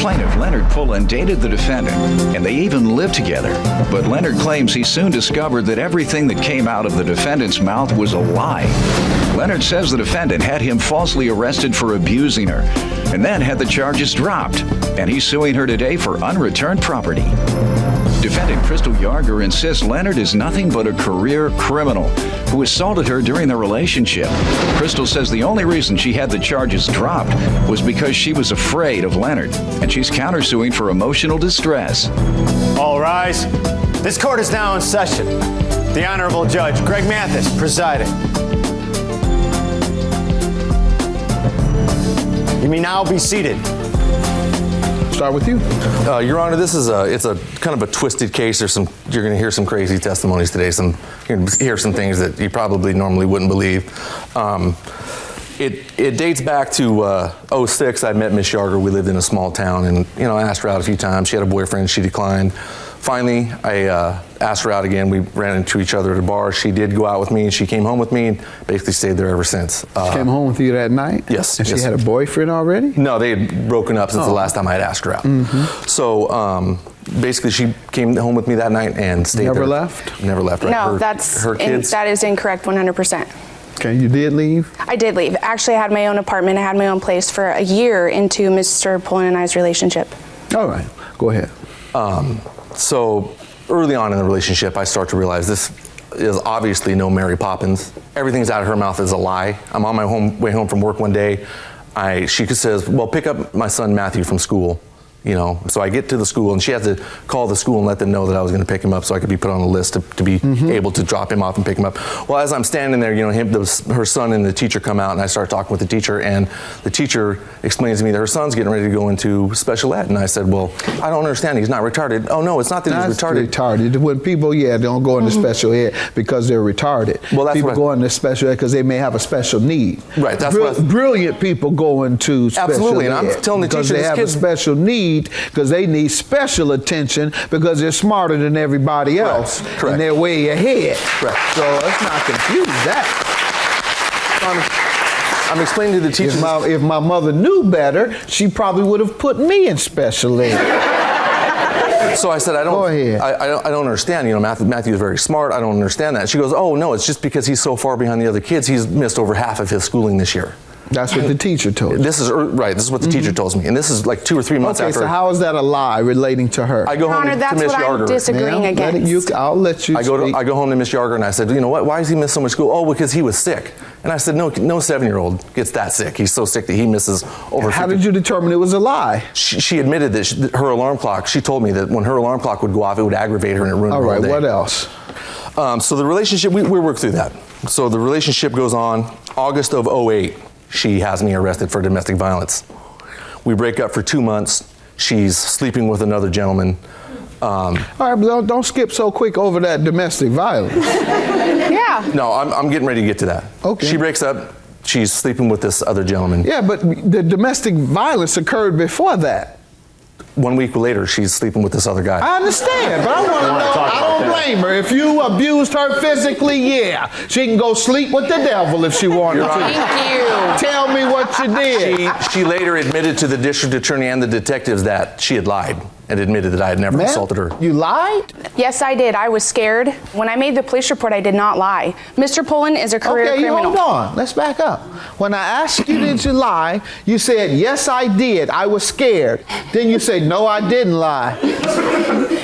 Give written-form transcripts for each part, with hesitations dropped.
Plaintiff Leonard Pullen dated the defendant, and they even lived together. But Leonard claims he soon discovered that everything that came out of the defendant's mouth was a lie. Leonard says the defendant had him falsely arrested for abusing her, and then had the charges dropped, and he's suing her today for unreturned property. Defendant Crystal Yarger insists Leonard is nothing but a career criminal who assaulted her during their relationship. Crystal says the only reason she had the charges dropped was because she was afraid of Leonard, and she's countersuing for emotional distress. All rise. This court is now in session. The Honorable Judge Greg Mathis presiding. You may now be seated. Start with you. Your Honor, this is it's a kind of a twisted case. You're going to hear some crazy testimonies today. You're going to hear some things that you probably normally wouldn't believe. It dates back to 06. I met Miss Yarger. We lived in a small town, and I asked her out a few times. She had a boyfriend. She declined. Finally, I asked her out again. We ran into each other at a bar. She did go out with me. She came home with me and basically stayed there ever since. She came home with you that night? Yes. And she had a boyfriend already? No, they had broken up since the last time I had asked her out. Mm-hmm. So basically, she came home with me that night and stayed there. Never left? Never left. Right? No, her kids. that is incorrect 100%. Okay, you did leave? I did leave. Actually, I had my own apartment. I had my own place for a year into Mr. Pullen and I's relationship. All right, go ahead. So early on in the relationship, I start to realize this is obviously no Mary Poppins. Everything's out of her mouth is a lie. I'm on my way home from work one day. She says, well, pick up my son Matthew from school. So I get to the school, and she has to call the school and let them know that I was going to pick him up so I could be put on the list to be able to drop him off and pick him up. Well, as I'm standing there, her son and the teacher come out, and I start talking with the teacher, and the teacher explains to me that her son's getting ready to go into special ed. And I said, well, I don't understand. He's not retarded. Oh, no, it's not that he's retarded. When people, don't go into special ed because they're retarded. Well, people go into special ed because they may have a special need. Right. That's brilliant people go into special ed. Absolutely, and I'm telling the teacher, because they have a special need. Because they need special attention because they're smarter than everybody else. Correct. And they're way ahead. Correct. So let's not confuse that. I'm explaining to the teacher. If my mother knew better, she probably would have put me in special ed. So I said, I don't understand. Matthew is very smart. I don't understand that. She goes, oh, no, it's just because he's so far behind the other kids. He's missed over half of his schooling this year. That's what the teacher told you. This is right. This is what the teacher tells me, and this is like 2 or 3 months after. Okay, so how is that a lie relating to her? I go home to Miss Yarger. I'm disagreeing against. I'll let you. I go home to Miss Yarger, and I said, why does he miss so much school? Oh, because he was sick. And I said, no 7-year-old gets that sick. He's so sick that he misses over. How did you determine it was a lie? She admitted that her alarm clock. She told me that when her alarm clock would go off, it would aggravate her and it ruined her whole day. All right. What else? So the relationship, we worked through that. So the relationship goes on. August of 08. She has me arrested for domestic violence. We break up for 2 months. She's sleeping with another gentleman. All right, but don't skip so quick over that domestic violence. Yeah. No, I'm getting ready to get to that. Okay. She breaks up. She's sleeping with this other gentleman. Yeah, but the domestic violence occurred before that. 1 week later, she's sleeping with this other guy. I understand, but I want to know, I don't blame her. If you abused her physically, yeah, she can go sleep with the devil if she wanted to. Thank you. Tell me what you did. She later admitted to the district attorney and the detectives that she had lied and admitted that I had never assaulted her. You lied? Yes, I did. I was scared. When I made the police report, I did not lie. Mr. Pullen is a career criminal. Hold on. Let's back up. When I asked you, did you lie? You said, yes, I did. I was scared. Then you said, no, I didn't lie.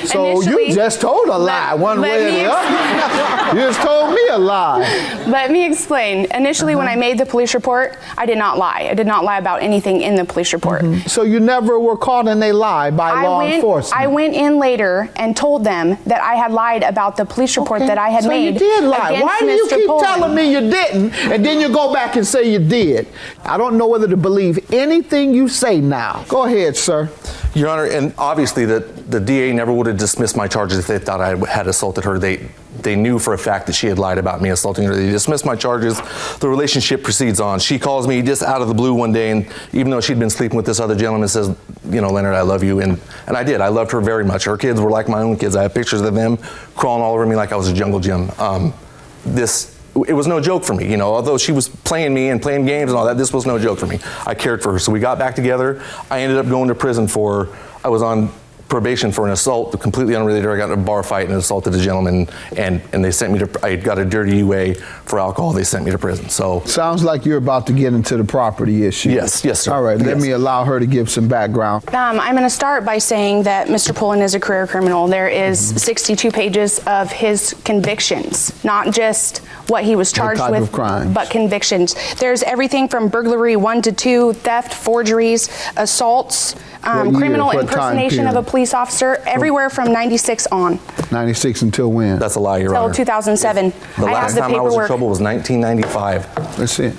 So you just told a lie one way or the other. You just told me a lie. Let me explain. Initially, when I made the police report, I did not lie. I did not lie about anything in the police report. So you never were caught in a lie by law enforcement? I went in later and told them that I had lied about the police report that I had made. So you did lie. Why do you keep Pullen. telling me you didn't, and then you go back and say you did? I don't know whether to believe anything you say now. Go ahead, sir. Your Honor, and obviously the DA never would have dismissed my charges if they thought I had assaulted her. They knew for a fact that she had lied about me assaulting her. They dismissed my charges. The relationship proceeds on. She calls me just out of the blue one day, and even though she'd been sleeping with this other gentleman, says, Leonard, I love you. And I did. I loved her very much. Her kids were like my own kids. I have pictures of them crawling all over me like I was a jungle gym. This it was no joke for me, you know, although she was playing me and playing games and all that, this was no joke for me. I cared for her. So we got back together. I ended up going to prison I was on probation for an assault, completely unrelated. I got in a bar fight and assaulted a gentleman, and they sent me to, I got a dirty UA for alcohol. They sent me to prison. So sounds like you're about to get into the property issue. Yes, sir. All right, let me allow her to give some background. I'm going to start by saying that Mr. Pullen is a career criminal. There is 62 pages of his convictions, not just what he was charged type with, of crimes? but convictions. There's everything from burglary 1 to 2, theft, forgeries, assaults, What year? criminal What time impersonation of a period? police officer, everywhere from 96 on 96 until when? that's a lie, Your till Honor. 2007. The I last have the time I was in paperwork. trouble was 1995. That's it.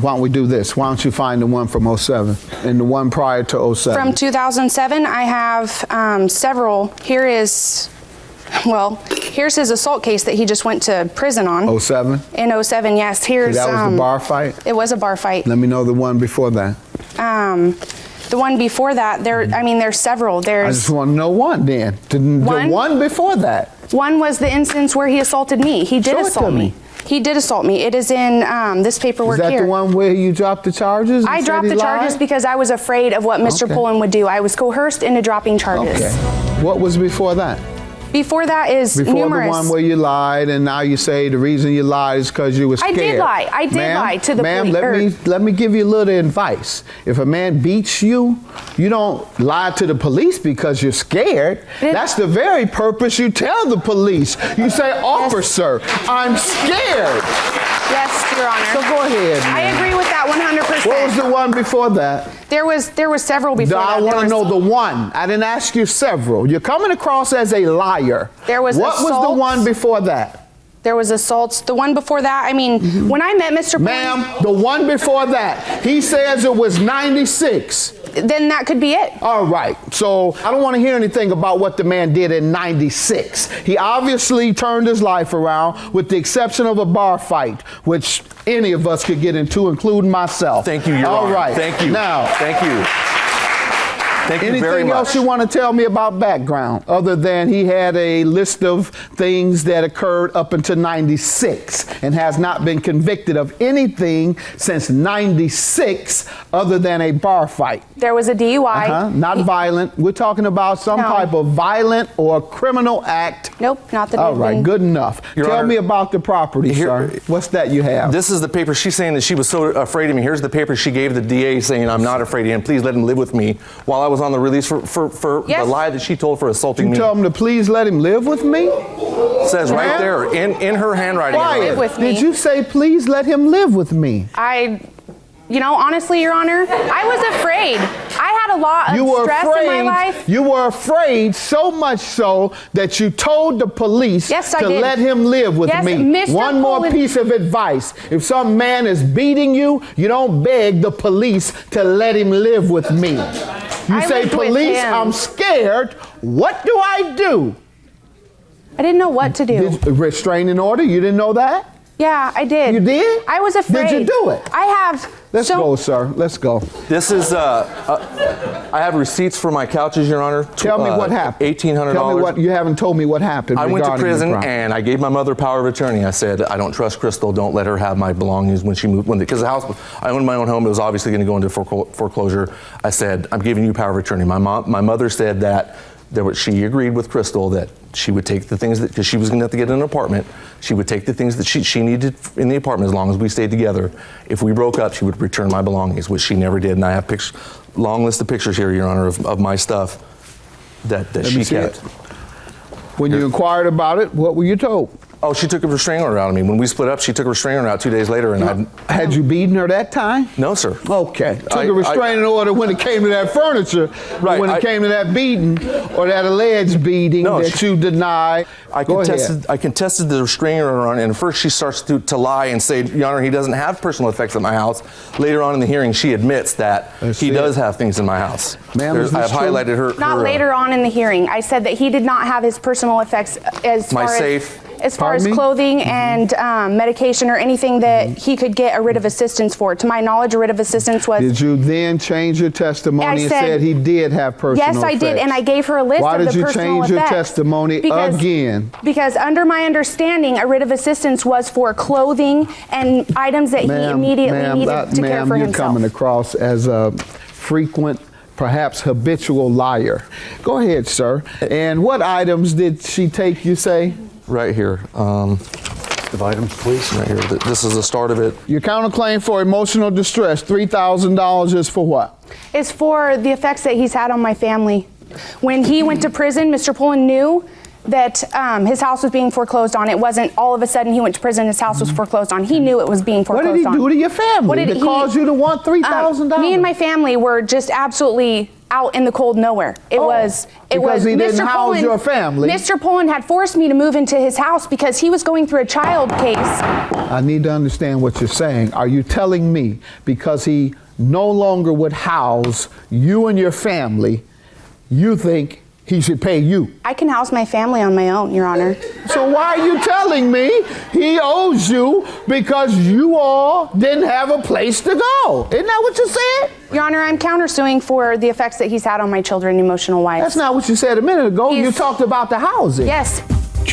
Why don't we do this? Why don't you find the one from 07 and the one prior to 07? From 2007, I have several. Here's his assault case that he just went to prison on. 07? In 07, yes. Here's That was the bar fight? It was a bar fight. Let me know the one before that. The one before that, there's several. I There's just want to know one then. The one before that. one was the instance where he assaulted me. He did Show it to assault me. me. He did assault me. It is in this paperwork Is that here. the one where you dropped the charges? and I said dropped he the charges lied? because I was afraid of what Mr. Okay. Pullen would do. I was coerced into dropping charges. Okay. What was before that? Before that is Before numerous. the one where you lied, and now you say the reason you lied is because you were I scared. did lie. I did lie to the Ma'am, police. let me give you a little advice. If a man beats you, you don't lie to the police because you're scared. That's the very purpose you tell the police. You say, officer, I'm scared. Yes, Your Honor. So go ahead, I ma'am. agree with that 100%. What was the one before that? There was several before that. I There want to was- know the one. I didn't ask you several. You're coming across as a liar. There was What was the assaults. one before that? There was assaults. The one before that, when I met Mr. Pullen, Ma'am, the one before that. He says it was 96. then that could be it. All right. So I don't want to hear anything about what the man did in 96. He obviously turned his life around with the exception of a bar fight, which any of us could get into, including myself. Thank you, Your All Honor. right. Thank you. Now, Thank you. Thank you very anything much. else you want to tell me about background other than he had a list of things that occurred up until 96 and has not been convicted of anything since 96 other than a bar fight? There was a DUI. Not violent. We're talking about some No. type of violent or criminal act. Nope, not that. All right, good enough. Your Tell Honor, me about the property, sir. What's that you have? This is the paper. She's saying that she was so afraid of me. Here's the paper she gave the DA saying I'm not afraid of him. Please let him live with me while I was on the release for Yes. the lie that she told for assaulting You me. tell him to please let him live with me? It says right Ma'am? there in her handwriting. Your Quiet. Honor. with me. Did you say please let him live with me? Honestly, Your Honor, I was afraid. I had a lot of You were stress afraid. in my life. You were afraid so much so that you told the police Yes, I to did. let him live with Yes, me. Mr. One more Pullen- piece of advice. If some man is beating you, you don't beg the police to let him live with me. You I say, lived with police, him. I'm scared. What do I do? I didn't know what to do. Restraining order? You didn't know that? Yeah, I did. You did? I was afraid. Did you do it? I have. Let's go, sir. Let's go. This is I have receipts for my couches, Your Honor. Tell me what happened. $1,800. Tell me what, you haven't told me what happened. I went to regarding the prison crime. and I gave my mother power of attorney. I said, I don't trust Crystal. Don't let her have my belongings when she moved. Because the house, I owned my own home. It was obviously going to go into foreclosure. I said, I'm giving you power of attorney. My mother said that she agreed with Crystal that she would take the things that, because she was going to have to get an apartment, she would take the things that she needed in the apartment as long as we stayed together. If we broke up, she would return my belongings, which she never did. And I have long list of pictures here, Your Honor, of my stuff that she me see kept. it. When you inquired about it, what were you told? Oh, she took a restraining order out of me. When we split up, she took a restraining order out 2 days later, and Had you beaten her that time? no, sir. Okay. Took a restraining order when it came to that furniture. Right, When it came to that beating or that alleged beating No, that you denied. I Go ahead. contested the restraining order on, and first she starts to lie and say, Your Honor, he doesn't have personal effects at my house. Later on in the hearing, she admits that he does have things in my house. Ma'am, is I have this true? highlighted her. Not later on in the hearing. I said that he did not have his personal effects as My far safe. As far as Pardon me? clothing and medication or anything that he could get a writ of assistance for. To my knowledge, a writ of assistance was... Did you then change your testimony I and said- said he did have personal Yes, I did, effects? and I gave her a list Why of the did you personal change your effects. testimony again? Because under my understanding, a writ of assistance was for clothing and items that he immediately needed to care for you're himself. coming across as a frequent, perhaps habitual liar. Go ahead, sir. And what items did she take, you say? Right here. The items, please. Right here. This is the start of it. Your counterclaim for emotional distress, $3,000 is for what? Is for the effects that he's had on my family. When he went to prison, Mr. Pullen knew that his house was being foreclosed on. It wasn't all of a sudden he went to prison, his house was foreclosed on. He knew it was being What foreclosed on. did he do to your family to cause you to want $3,000? Me and my family were just absolutely out in the cold nowhere. It was because he didn't Mr. house Pullen, your family. Mr. Pullen had forced me to move into his house because he was going through a child case. I need to understand what you're saying. Are you telling me because he no longer would house you and your family, you think he should pay you? I can house my family on my own, Your Honor. So why are you telling me he owes you because you all didn't have a place to go? Isn't that what you said? Your Honor, I'm countersuing for the effects that he's had on my children emotional-wise. That's not what you said a minute ago. You He's- talked about the housing. Yes.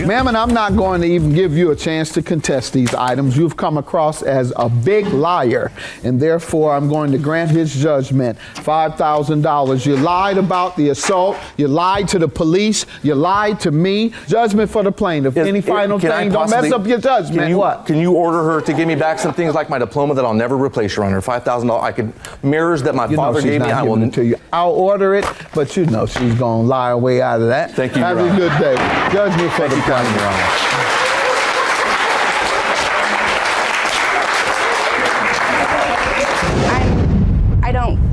Ma'am, and I'm not going to even give you a chance to contest these items. You've come across as a big liar, and therefore I'm going to grant his judgment $5,000. You lied about the assault. You lied to the police. You lied to me. Judgment for the plaintiff. Any final Can I thing? Don't mess possibly- up your judgment. What? Can you order her to give me back some things like my diploma that I'll never replace, Your Honor? $5,000. I could mirrors that my You know father she's gave me. not I will. giving it to you. I'll order it, but you know she's going to lie her way out of that. Thank you, Have Your a Honor. good day. Judgment for the Thank you, plaintiff. Your Honor.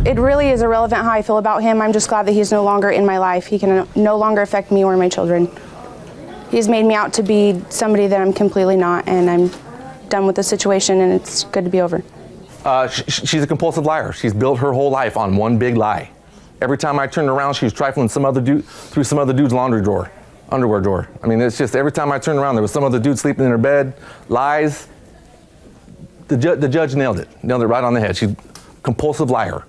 It really is irrelevant how I feel about him. I'm just glad that he's no longer in my life. He can no longer affect me or my children. He's made me out to be somebody that I'm completely not, and I'm done with the situation, and it's good to be over. She's a compulsive liar. She's built her whole life on one big lie. Every time I turned around, she was trifling some other dude through some other dude's underwear drawer. I mean, it's just every time I turned around, there was some other dude sleeping in her bed. Lies. The judge nailed it right on the head. She's a compulsive liar.